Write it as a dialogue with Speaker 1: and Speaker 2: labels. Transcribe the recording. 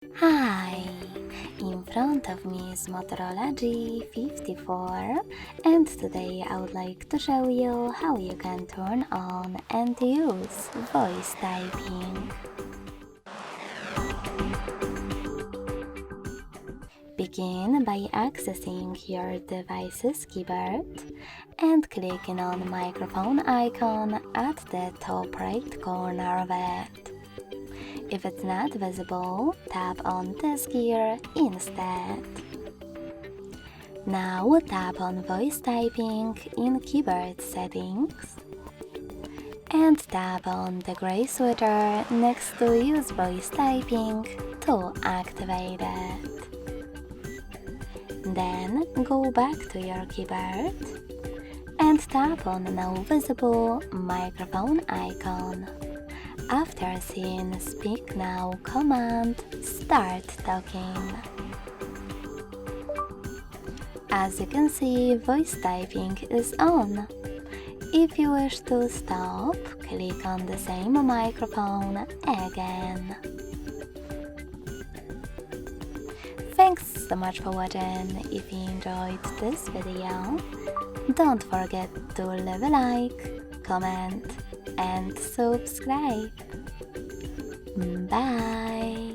Speaker 1: Hi! In front of me is Motorola G54 and today I would like to show you how you can turn on and use voice typing. Begin by accessing your device's keyboard and clicking on the microphone icon at the top right corner of it. If it's not visible, tap on this gear instead. Now tap on voice typing in keyboard settings and tap on the gray sweater next to use voice typing to activate it. Then go back to your keyboard and tap on the now visible microphone icon. After seeing Speak Now command, start talking. As you can see, voice typing is on. If you wish to stop, click on the same microphone again. Thanks so much for watching. If you enjoyed this video, don't forget to leave a like, comment and subscribe. Bye!